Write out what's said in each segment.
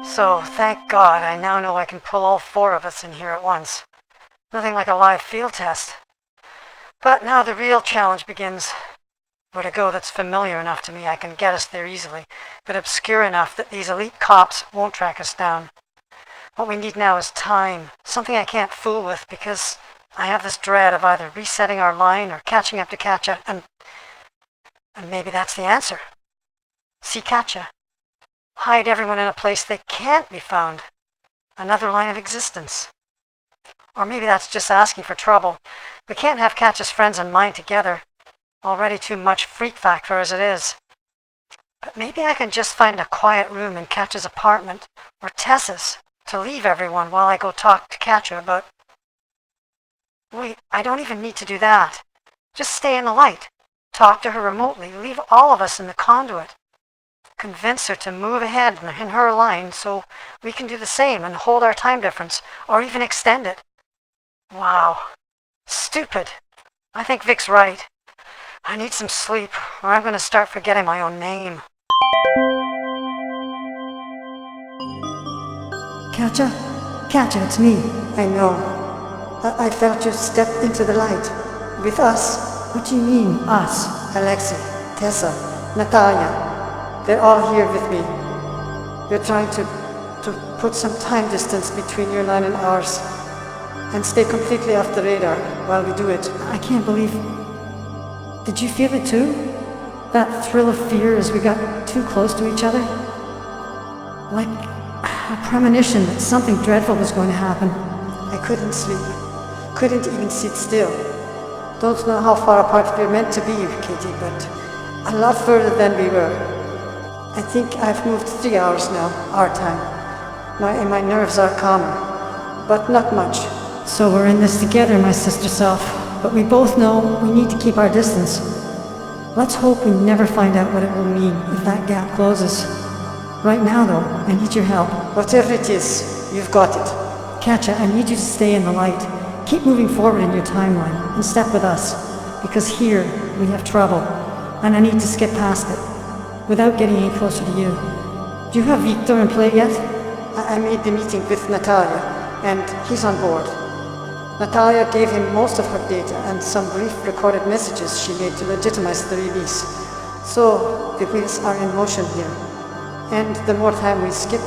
So, thank God, I now know I can pull all four of us in here at once. Nothing like a live field test. But now the real challenge begins. Where to go that's familiar enough to me I can get us there easily, but obscure enough that these elite cops won't track us down. What we need now is time, something I can't fool with because I have this dread of either resetting our line or catching up to Katja, and maybe that's the answer. See Katja. Hide everyone in a place they can't be found. Another line of existence. Or maybe that's just asking for trouble. We can't have Katja's friends and mine together. Already too much freak factor as it is. But maybe I can just find a quiet room in Katja's apartment, or Tessa's, to leave everyone while I go talk to Katja about... Wait, I don't even need to do that. Just stay in the light. Talk to her remotely. Leave all of us in the conduit. Convince her to move ahead in her line so we can do the same and hold our time difference, or even extend it. Wow. Stupid. I think Vic's right. I need some sleep, or I'm going to start forgetting my own name. Katja? Katja, it's me. I know. I felt you step into the light. With us. What do you mean, us? Alexei, Tessa, Natalia. They're all here with me. We're trying to put some time distance between your line and ours. And stay completely off the radar while we do it. I can't believe... Did you feel it too? That thrill of fear as we got too close to each other? Like a premonition that something dreadful was going to happen. I couldn't sleep. Couldn't even sit still. Don't know how far apart we're meant to be, Katie, but a lot further than we were. I think I've moved 3 hours now, our time. My nerves are calmer, but not much. So we're in this together, my sister self. But we both know we need to keep our distance. Let's hope we never find out what it will mean if that gap closes. Right now, though, I need your help. Whatever it is, you've got it. Katja, I need you to stay in the light. Keep moving forward in your timeline and step with us. Because here, we have trouble. And I need to skip past it, without getting any closer to you. Do you have Victor in play yet? I made the meeting with Natalia, and he's on board. Natalia gave him most of her data and some brief recorded messages she made to legitimize the release. So, the wheels are in motion here. And the more time we skip,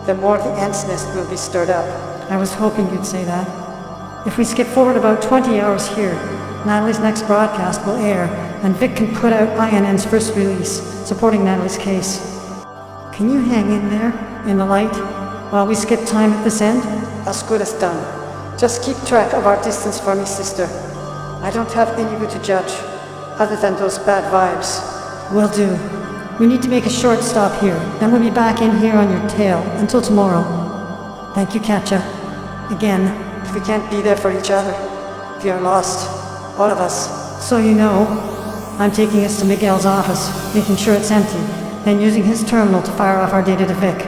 the more the ants' nest will be stirred up. I was hoping you'd say that. If we skip forward about 20 hours here, Natalie's next broadcast will air, and Vic can put out INN's first release, supporting Natalie's case. Can you hang in there, in the light, while we skip time at this end? As good as done. Just keep track of our distance for me, sister. I don't have anyone to judge, other than those bad vibes. Will do. We need to make a short stop here, then we'll be back in here on your tail until tomorrow. Thank you, Katja. Again. If we can't be there for each other, we are lost. All of us. So you know, I'm taking us to Miguel's office, making sure it's empty, then using his terminal to fire off our data to Vic.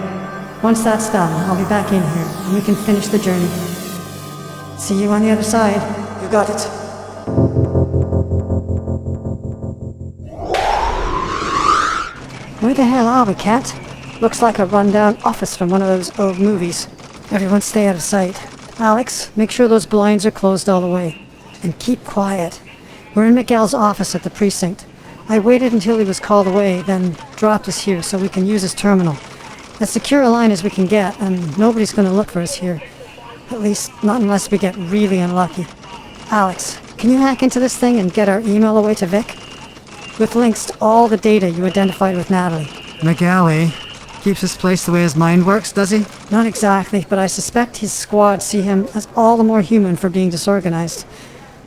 Once that's done, I'll be back in here, and we can finish the journey. See you on the other side. You got it. Where the hell are we, Kat? Looks like a rundown office from one of those old movies. Everyone stay out of sight. Alex, make sure those blinds are closed all the way. And keep quiet. We're in Miguel's office at the precinct. I waited until he was called away, then dropped us here so we can use his terminal. As secure a line as we can get, and nobody's going to look for us here. At least, not unless we get really unlucky. Alex, can you hack into this thing and get our email away to Vic? With links to all the data you identified with Natalie. Miguel, eh? Keeps his place the way his mind works, does he? Not exactly, but I suspect his squad see him as all the more human for being disorganized.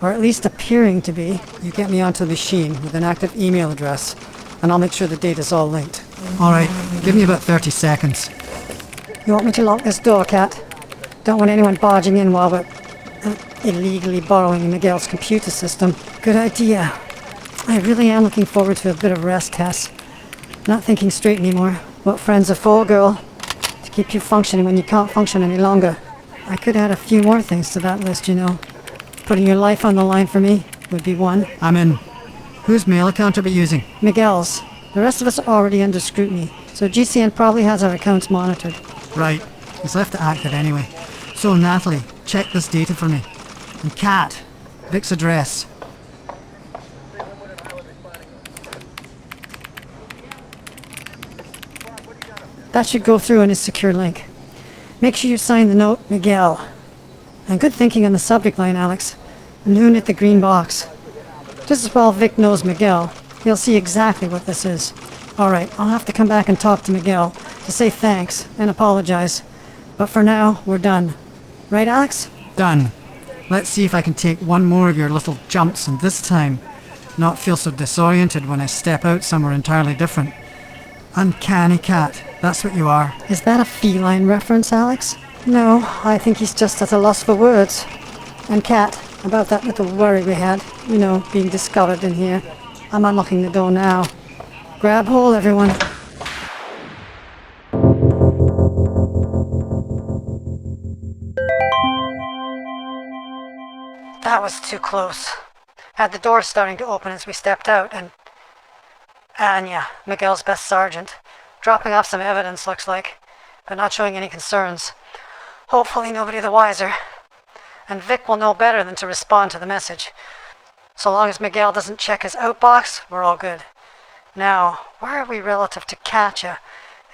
Or at least appearing to be. You get me onto the machine with an active email address, and I'll make sure the data's all linked. Alright, give me about 30 seconds. You want me to lock this door, Kat? Don't want anyone barging in while we're illegally borrowing Miguel's computer system. Good idea. I really am looking forward to a bit of rest, Tess. Not thinking straight anymore. What friends are for, girl? To keep you functioning when you can't function any longer. I could add a few more things to that list, you know. Putting your life on the line for me would be one. I'm in. Whose mail account are we using? Miguel's. The rest of us are already under scrutiny, so GCN probably has our accounts monitored. Right. He's left it active anyway. So, Natalie, check this data for me. And Kat, Vic's address. That should go through in his secure link. Make sure you sign the note, Miguel. And good thinking on the subject line, Alex. Noon at the green box. Just as well Vic knows Miguel, he'll see exactly what this is. Alright, I'll have to come back and talk to Miguel to say thanks and apologize. But for now, we're done. Right, Alex? Done. Let's see if I can take one more of your little jumps and this time not feel so disoriented when I step out somewhere entirely different. Uncanny cat, that's what you are. Is that a feline reference, Alex? No, I think he's just at a loss for words. And Kat, about that little worry we had, being discovered in here. I'm unlocking the door now. Grab hold, everyone. That was too close. Had the door starting to open as we stepped out, and Anya, Miguel's best sergeant, dropping off some evidence, looks like, but not showing any concerns. Hopefully nobody the wiser. And Vic will know better than to respond to the message. So long as Miguel doesn't check his outbox, we're all good. Now, where are we relative to Katja?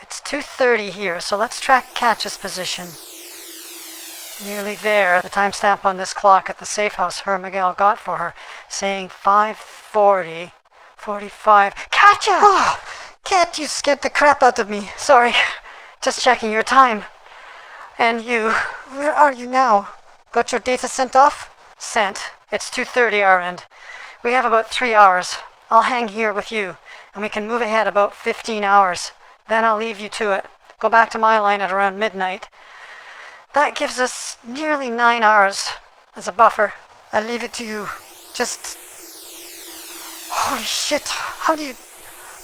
It's 2:30 here, so let's track Katja's position. Nearly there. The timestamp on this clock at the safe house her Miguel got for her, saying 5:40, 45. Katja! Oh, Kat, you scared the crap out of me. Sorry. Just checking your time. And you, where are you now? Got your data sent off? Sent. It's 2:30 our end. We have about 3 hours. I'll hang here with you, and we can move ahead about 15 hours. Then I'll leave you to it. Go back to my line at around midnight. That gives us nearly 9 hours as a buffer. I'll leave it to you. Just... Holy shit, how do you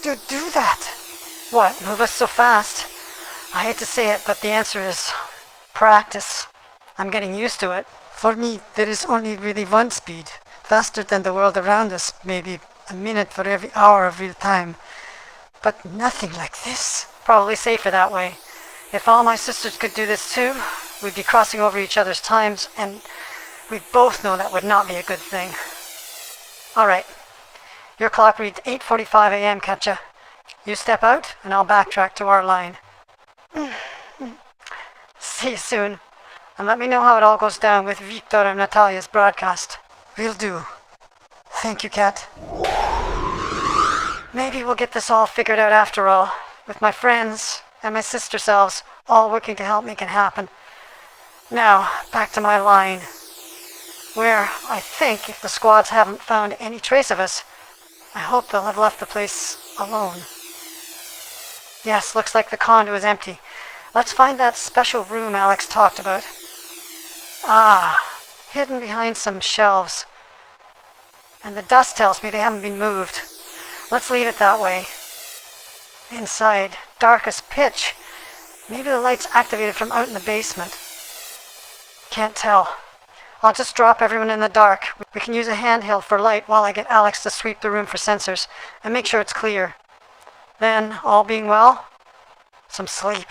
do that? What, move us so fast? I hate to say it, but the answer is practice. I'm getting used to it. For me, there is only really one speed. Faster than the world around us, maybe a minute for every hour of real time. But nothing like this. Probably safer that way. If all my sisters could do this too, we'd be crossing over each other's times, and we both know that would not be a good thing. Alright. Your clock reads 8:45 a.m., Katja. You step out, and I'll backtrack to our line. See you soon. And let me know how it all goes down with Victor and Natalia's broadcast. Will do. Thank you, Kat. Maybe we'll get this all figured out after all, with my friends and my sister selves all working to help make it happen. Now, back to my line, where I think if the squads haven't found any trace of us, I hope they'll have left the place alone. Yes, looks like the condo is empty. Let's find that special room Alex talked about. Ah, hidden behind some shelves. And the dust tells me they haven't been moved. Let's leave it that way. Inside, dark as pitch. Maybe the light's activated from out in the basement. Can't tell. I'll just drop everyone in the dark. We can use a handheld for light while I get Alex to sweep the room for sensors and make sure it's clear. Then, all being well, some sleep.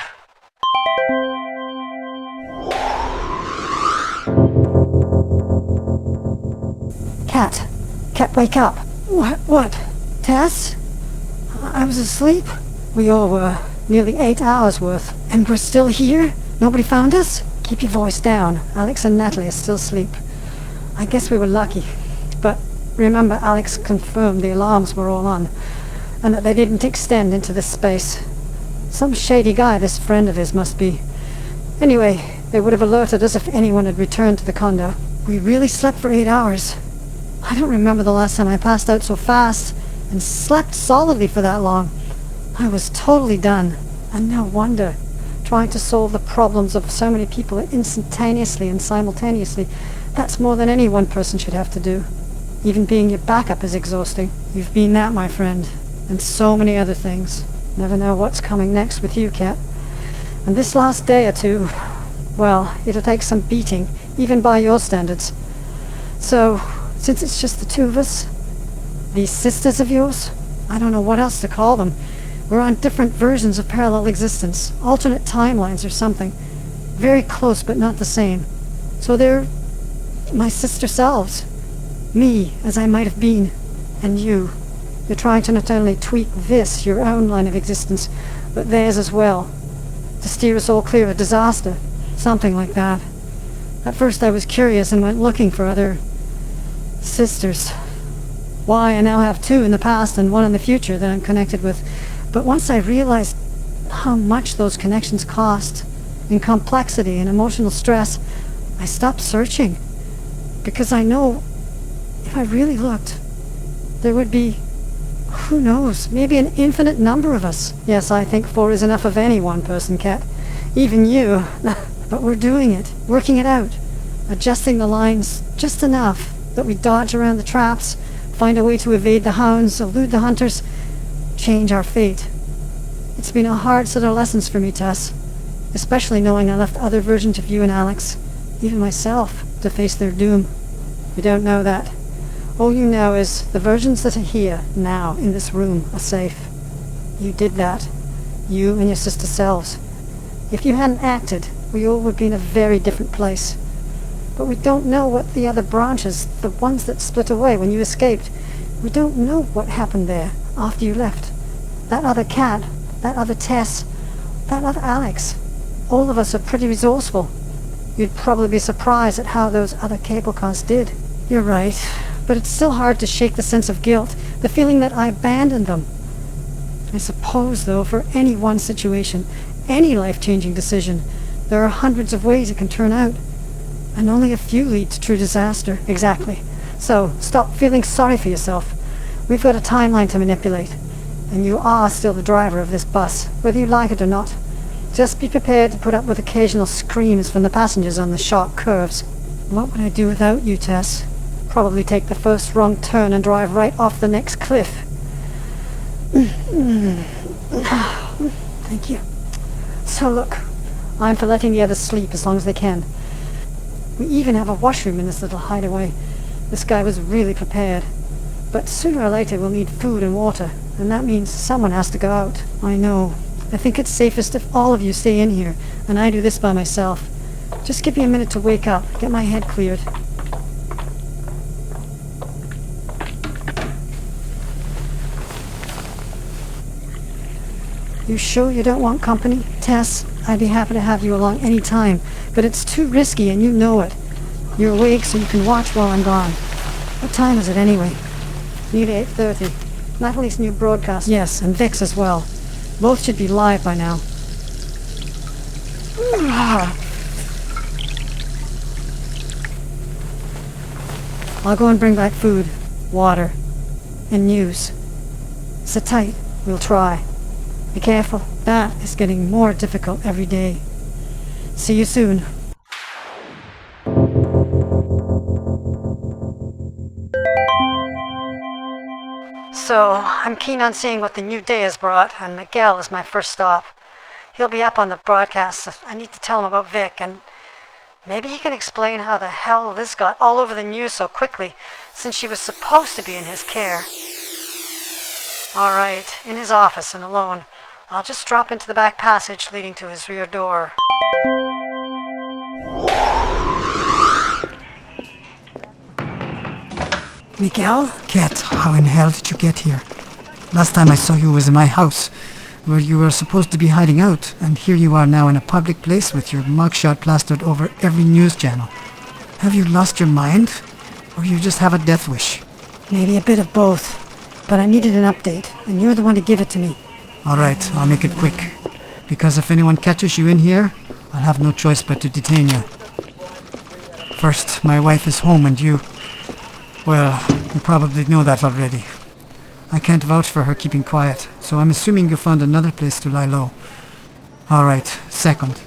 Kat, wake up. What? Tess? I was asleep. We all were. Nearly 8 hours worth. And we're still here? Nobody found us? Keep your voice down. Alex and Natalie are still asleep. I guess we were lucky. But remember, Alex confirmed the alarms were all on, and that they didn't extend into this space. Some shady guy this friend of his must be. Anyway, they would have alerted us if anyone had returned to the condo. We really slept for 8 hours. I don't remember the last time I passed out so fast and slept solidly for that long. I was totally done, and no wonder. Trying to solve the problems of so many people instantaneously and simultaneously, that's more than any one person should have to do. Even being your backup is exhausting. You've been that, my friend, and so many other things. Never know what's coming next with you, Kat. And this last day or two, well, it'll take some beating, even by your standards. So, since it's just the two of us, these sisters of yours, I don't know what else to call them. We're on different versions of parallel existence, alternate timelines or something. Very close, but not the same. So they're my sister selves. Me, as I might have been, and you. You're trying to not only tweak this, your own line of existence, but theirs as well. To steer us all clear of disaster. Something like that. At first I was curious and went looking for other sisters. Why, I now have two in the past and one in the future that I'm connected with. But once I realized how much those connections cost, in complexity and emotional stress, I stopped searching. Because I know, if I really looked, there would be, who knows, maybe an infinite number of us. Yes, I think 4 is enough of any one person, Kat. Even you. But we're doing it, working it out, adjusting the lines just enough that we dodge around the traps, find a way to evade the hounds, elude the hunters, change our fate. It's been a hard set of lessons for me, Tess, especially knowing I left other versions of you and Alex, even myself, to face their doom. You don't know that. All you know is the versions that are here, now, in this room, are safe. You did that. You and your sister selves. If you hadn't acted, we all would be in a very different place. But we don't know what the other branches, the ones that split away when you escaped, we don't know what happened there after you left. That other Kat, that other Tess, that other Alex. All of us are pretty resourceful. You'd probably be surprised at how those other cable cars did. You're right, but it's still hard to shake the sense of guilt, the feeling that I abandoned them. I suppose, though, for any one situation, any life-changing decision, there are hundreds of ways it can turn out. And only a few lead to true disaster. Exactly. So, stop feeling sorry for yourself. We've got a timeline to manipulate. And you are still the driver of this bus, whether you like it or not. Just be prepared to put up with occasional screams from the passengers on the sharp curves. What would I do without you, Tess? Probably take the first wrong turn and drive right off the next cliff. Thank you. So look, I'm for letting the others sleep as long as they can. We even have a washroom in this little hideaway. This guy was really prepared. But sooner or later we'll need food and water, and that means someone has to go out. I know. I think it's safest if all of you stay in here, and I do this by myself. Just give me a minute to wake up, get my head cleared. You sure you don't want company, Tess? I'd be happy to have you along any time, but it's too risky and you know it. You're awake so you can watch while I'm gone. What time is it anyway? Nearly 8:30. Natalie's new broadcast. Yes, and Vic's as well. Both should be live by now. I'll go and bring back food, water, and news. Sit tight. We'll try. Be careful. That is getting more difficult every day. See you soon. So, I'm keen on seeing what the new day has brought, and Miguel is my first stop. He'll be up on the broadcast, so I need to tell him about Vic, and maybe he can explain how the hell Liz got all over the news so quickly, since she was supposed to be in his care. Alright, in his office and alone. I'll just drop into the back passage leading to his rear door. Miguel? Kat, how in hell did you get here? Last time I saw you was in my house, where you were supposed to be hiding out, and here you are now in a public place with your mugshot plastered over every news channel. Have you lost your mind? Or you just have a death wish? Maybe a bit of both, but I needed an update, and you're the one to give it to me. Alright, I'll make it quick. Because if anyone catches you in here, I'll have no choice but to detain you. First, my wife is home and you... Well, you probably know that already. I can't vouch for her keeping quiet, so I'm assuming you found another place to lie low. Alright, second.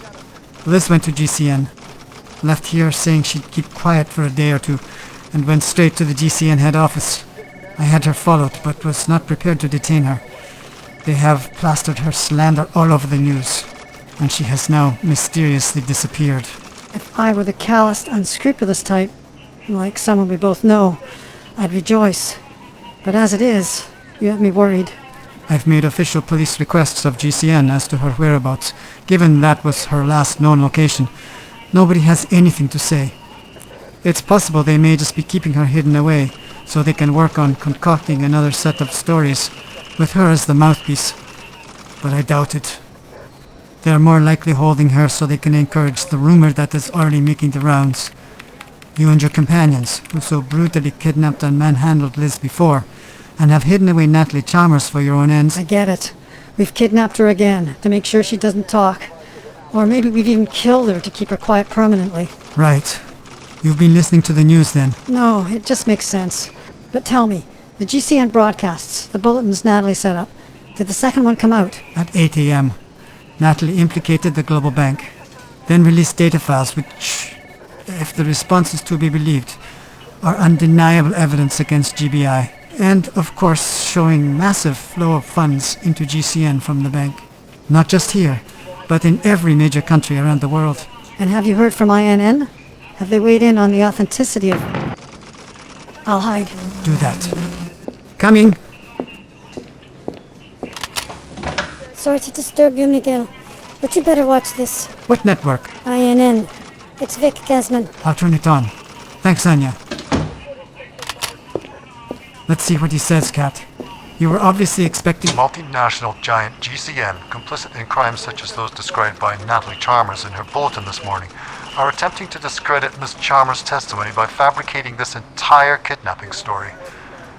Liz went to GCN. Left here saying she'd keep quiet for a day or two, and went straight to the GCN head office. I had her followed, but was not prepared to detain her. They have plastered her slander all over the news, and she has now mysteriously disappeared. If I were the calloused, unscrupulous type, like someone we both know, I'd rejoice. But as it is, you have me worried. I've made official police requests of GCN as to her whereabouts, given that was her last known location. Nobody has anything to say. It's possible they may just be keeping her hidden away, so they can work on concocting another set of stories, with her as the mouthpiece. But I doubt it. They're more likely holding her so they can encourage the rumor that is already making the rounds. You and your companions, who so brutally kidnapped and manhandled Liz before, and have hidden away Natalie Chalmers for your own ends. I get it. We've kidnapped her again, to make sure she doesn't talk. Or maybe we've even killed her to keep her quiet permanently. Right. You've been listening to the news then? No, it just makes sense. But tell me, the GCN broadcasts, the bulletins Natalie set up, did the second one come out? At 8 a.m., Natalie implicated the global bank, then released data files which, if the response is to be believed, are undeniable evidence against GBI. And, of course, showing massive flow of funds into GCN from the bank. Not just here, but in every major country around the world. And have you heard from INN? Have they weighed in on the authenticity of... I'll hide. Do that. Coming! Sorry to disturb you, Miguel, but you better watch this. What network? INN. It's Vic Gasman. I'll turn it on. Thanks, Anya. Let's see what he says, Kat. You were obviously expecting... Multinational giant GCN, complicit in crimes such as those described by Natalie Chalmers in her bulletin this morning, are attempting to discredit Ms. Chalmers' testimony by fabricating this entire kidnapping story.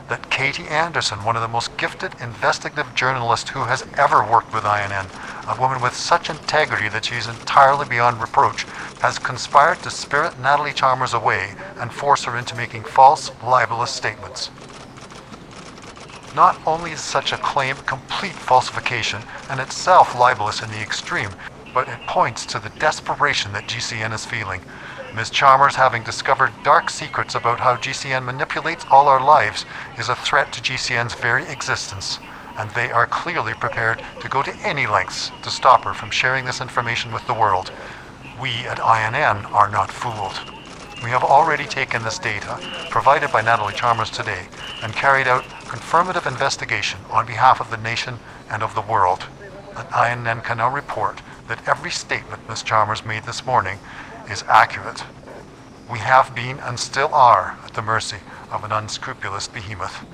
That Katie Anderson, one of the most gifted investigative journalists who has ever worked with INN, a woman with such integrity that she is entirely beyond reproach, has conspired to spirit Natalie Chalmers away and force her into making false, libelous statements. Not only is such a claim complete falsification and itself libelous in the extreme, but it points to the desperation that GCN is feeling. Ms. Chalmers, having discovered dark secrets about how GCN manipulates all our lives, is a threat to GCN's very existence, and they are clearly prepared to go to any lengths to stop her from sharing this information with the world. We at INN are not fooled. We have already taken this data, provided by Natalie Chalmers today, and carried out confirmative investigation on behalf of the nation and of the world. And INN can now report that every statement Ms. Chalmers made this morning is accurate. We have been and still are at the mercy of an unscrupulous behemoth.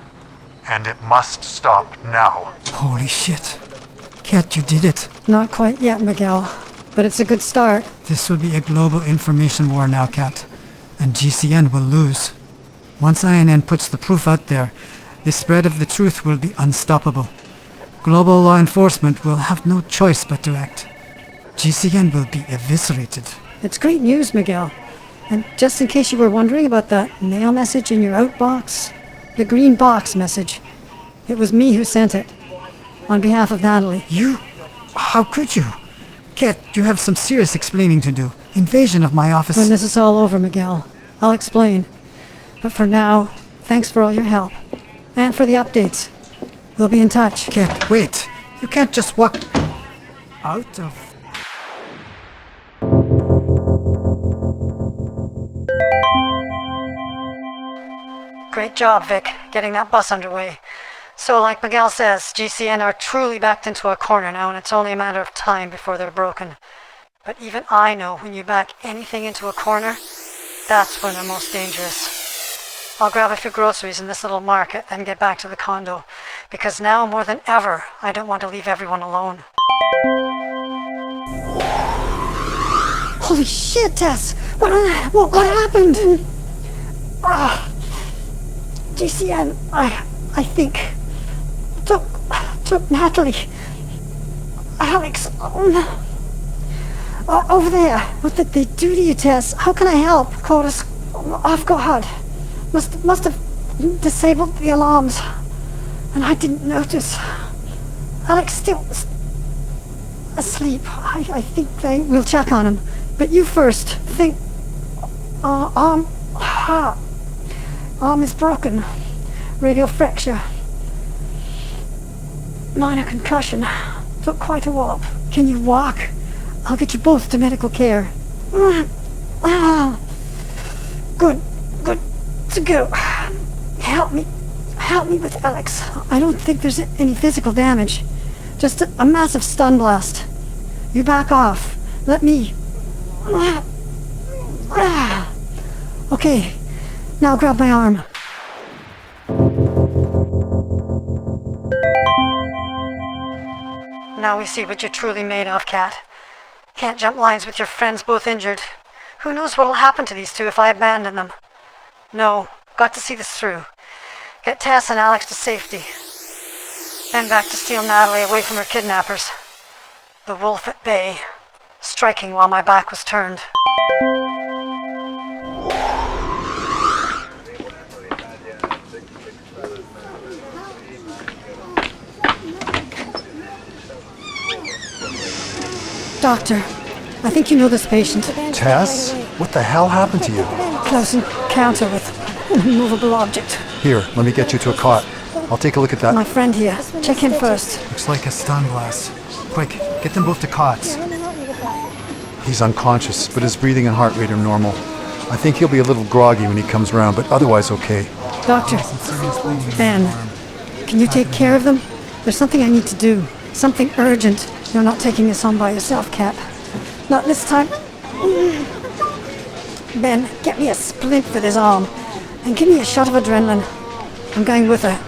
And it must stop now. Holy shit. Kat, you did it. Not quite yet, Miguel. But it's a good start. This will be a global information war now, Kat. And GCN will lose. Once INN puts the proof out there, the spread of the truth will be unstoppable. Global law enforcement will have no choice but to act. GCN will be eviscerated. It's great news, Miguel. And just in case you were wondering about that mail message in your outbox, the green box message, it was me who sent it. On behalf of Natalie. You? How could you? Kat, you have some serious explaining to do. Invasion of my office... When this is all over, Miguel, I'll explain. But for now, thanks for all your help. And for the updates. We'll be in touch. Kat, wait. You can't just walk... out of... Great job, Vic, getting that bus underway. So, like Miguel says, GCN are truly backed into a corner now, and it's only a matter of time before they're broken. But even I know when you back anything into a corner, that's when they're most dangerous. I'll grab a few groceries in this little market, then get back to the condo, because now more than ever, I don't want to leave everyone alone. Holy shit, Tess! What happened? GCN, I think, took Natalie. Alex, over there. What did they do to you, Tess? How can I help? Caught us off guard. Must have disabled the alarms, and I didn't notice. Alex still asleep. I think we'll check on him. But you first. Think. Arm is broken. Radial fracture. Minor concussion. Took quite a wallop. Can you walk? I'll get you both to medical care. Good to go. Help me Help me with Alex. I don't think there's any physical damage. Just a massive stun blast. You back off. Let me... Okay, now grab my arm. Now we see what you're truly made of, Kat. Can't jump lines with your friends both injured. Who knows what'll happen to these two if I abandon them? No, got to see this through. Get Tess and Alex to safety. Then back to steal Natalie away from her kidnappers. The wolf at bay, striking while my back was turned. Doctor, I think you know this patient. Tess? What the hell happened to you? Close encounter with an immovable object. Here, let me get you to a cot. I'll take a look at that. My friend here. Check him first. Looks like a stun blast. Quick, get them both to cots. He's unconscious, but his breathing and heart rate are normal. I think he'll be a little groggy when he comes around, but otherwise okay. Doctor, Ben, can you take care of them? There's something I need to do. Something urgent. You're not taking this on by yourself, Kat. Not this time. Ben, get me a splint for this arm. And give me a shot of adrenaline. I'm going with her.